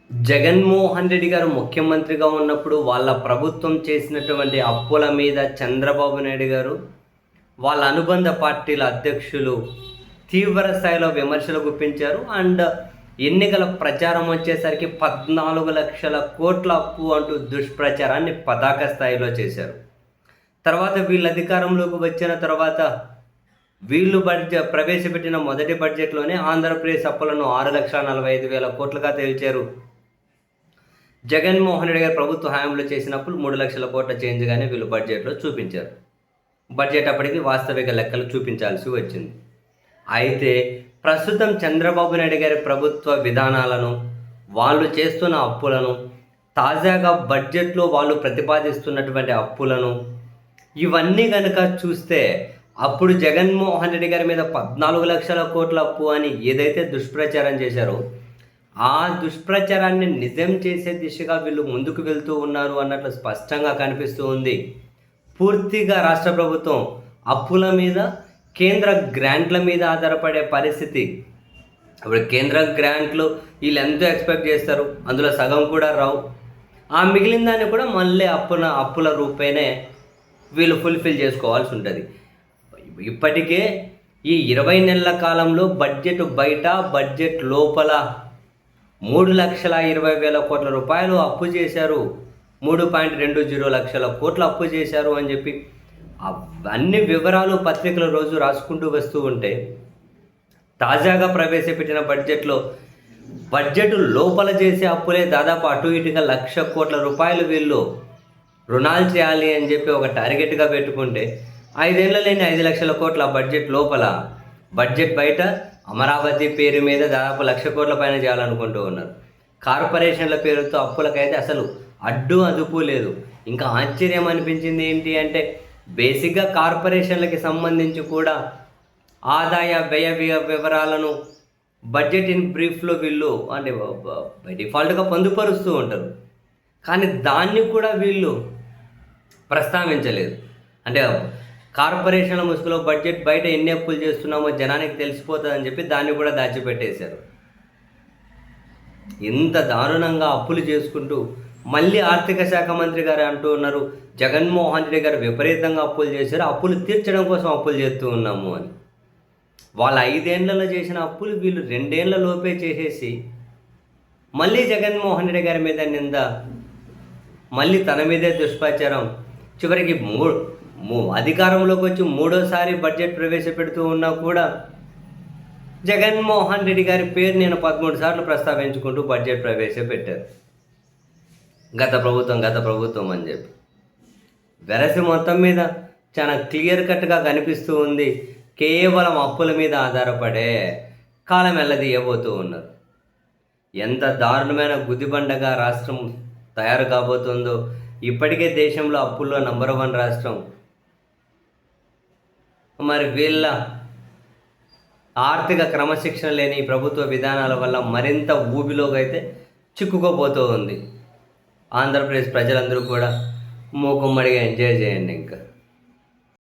జగన్మోహన్ రెడ్డి గారు ముఖ్యమంత్రిగా ఉన్నప్పుడు వాళ్ళ ప్రభుత్వం చేసినటువంటి అప్పుల మీద చంద్రబాబు నాయుడు గారు, వాళ్ళ అనుబంధ పార్టీల అధ్యక్షులు తీవ్ర స్థాయిలో విమర్శలు గుప్పించారు. ఎన్నికల ప్రచారం వచ్చేసరికి 14,00,000 కోట్ల అప్పు అంటూ దుష్ప్రచారాన్ని పతాక స్థాయిలో చేశారు. తర్వాత వీళ్ళు అధికారంలోకి వచ్చిన తర్వాత వీళ్ళు ప్రవేశపెట్టిన మొదటి బడ్జెట్లోనే ఆంధ్రప్రదేశ్ అప్పులను 6,45,000 కోట్లుగా తేల్చారు. జగన్మోహన్ రెడ్డి గారు ప్రభుత్వ హయాంలో చేసినప్పుడు 3,00,000 కోట్ల చేంజ్గానే వీళ్ళు బడ్జెట్లో చూపించారు. బడ్జెట్ అప్పటికి వాస్తవిక లెక్కలు చూపించాల్సి వచ్చింది. అయితే ప్రస్తుతం చంద్రబాబు నాయుడు గారి ప్రభుత్వ విధానాలను, వాళ్ళు చేస్తున్న అప్పులను, తాజాగా బడ్జెట్లో వాళ్ళు ప్రతిపాదిస్తున్నటువంటి అప్పులను, ఇవన్నీ కనుక చూస్తే అప్పుడు జగన్మోహన్ రెడ్డి గారి మీద 14,00,000 కోట్ల అప్పు అని ఏదైతే దుష్ప్రచారం చేశారో, ఆ దుష్ప్రచారాన్ని నిజం చేసే దిశగా వీళ్ళు ముందుకు వెళ్తూ ఉన్నారు అన్నట్లు స్పష్టంగా కనిపిస్తూ ఉంది. పూర్తిగా రాష్ట్ర ప్రభుత్వం అప్పుల మీద, కేంద్ర గ్రాంట్ల మీద ఆధారపడే పరిస్థితి. ఇప్పుడు కేంద్ర గ్రాంట్లు వీళ్ళు ఎంతో ఎక్స్పెక్ట్ చేస్తారు, అందులో సగం కూడా రావు. ఆ మిగిలిన దాన్ని కూడా మళ్ళీ అప్పుల రూపేనే వీళ్ళు ఫుల్ఫిల్ చేసుకోవాల్సి ఉంటుంది. ఇప్పటికే ఈ 20 నెలల కాలంలో బడ్జెట్ బయట, బడ్జెట్ లోపల 3,20,000 కోట్ల రూపాయలు అప్పు చేశారు, 3.20 లక్షల కోట్ల అప్పు చేశారు అని చెప్పి అన్ని వివరాలు పత్రికల రోజు రాసుకుంటూ వస్తూ ఉంటే, తాజాగా ప్రవేశపెట్టిన బడ్జెట్ లోపల చేసే అప్పులే దాదాపు అటు ఇటుగా 1,00,000 కోట్ల రూపాయలు వీళ్ళు రుణాలు చేయాలి అని చెప్పి ఒక టార్గెట్గా పెట్టుకుంటే, 5 ఏళ్ళ లేని 5,00,000 కోట్ల బడ్జెట్ లోపల, బడ్జెట్ బయట అమరావతి పేరు మీద దాదాపు 1,00,000 కోట్ల పైన చేయాలనుకుంటూ ఉన్నారు. కార్పొరేషన్ల పేరుతో అప్పులకైతే అసలు అడ్డు అదుపు లేదు. ఇంకా ఆశ్చర్యం అనిపించింది ఏంటి అంటే, బేసిక్గా కార్పొరేషన్లకి సంబంధించి కూడా ఆదాయ వ్యయ వివరాలను బడ్జెట్ ఇన్ బ్రీఫ్లో వీళ్ళు అంటే డిఫాల్ట్గా పొందుపరుస్తూ ఉంటారు. కానీ దాన్ని కూడా వీళ్ళు ప్రస్తావించలేదు. అంటే కార్పొరేషన్ల ముసుగులో బడ్జెట్ బయట ఎన్ని అప్పులు చేస్తున్నామో జనానికి తెలిసిపోతుందని చెప్పి దాన్ని కూడా దాచిపెట్టేశారు. ఇంత దారుణంగా అప్పులు చేసుకుంటూ మళ్ళీ ఆర్థిక శాఖ మంత్రి గారు అంటూ ఉన్నారు, జగన్మోహన్ రెడ్డి గారు విపరీతంగా అప్పులు చేశారు, అప్పులు తీర్చడం కోసం అప్పులు చేస్తూ ఉన్నాము అని. వాళ్ళు 5 ఏళ్లలో చేసిన అప్పులు వీళ్ళు 2 ఏళ్ల లోపే చేసేసి మళ్ళీ జగన్మోహన్ రెడ్డి గారి మీద నింద, మళ్ళీ తన మీదే దుష్ప్రచారం. చివరికి అధికారంలోకి వచ్చి 3వ బడ్జెట్ ప్రవేశపెడుతూ ఉన్నా కూడా జగన్మోహన్ రెడ్డి గారి పేరు నేను 13 సార్లు ప్రస్తావించుకుంటూ బడ్జెట్ ప్రవేశపెట్టారు. గత ప్రభుత్వం అని చెప్పి వెరసి మొత్తం మీద చాలా క్లియర్ కట్గా కనిపిస్తూ ఉంది. కేవలం అప్పుల మీద ఆధారపడే కాలం వెళ్ళదీయబోతూ ఉన్నారు. ఎంత దారుణమైన గుదిబండగా రాష్ట్రం తయారు కాబోతుందో. ఇప్పటికే దేశంలో అప్పుల్లో నంబర్ 1 రాష్ట్రం. మరి వీళ్ళ ఆర్థిక క్రమశిక్షణ లేని ప్రభుత్వ విధానాల వల్ల మరింత ఊబిలోకి అయితే చిక్కుకోబోతూ ఉంది. ఆంధ్రప్రదేశ్ ప్రజలందరూ కూడా మూకుమ్మడిగా ఎంజాయ్ చేయండి ఇంకా.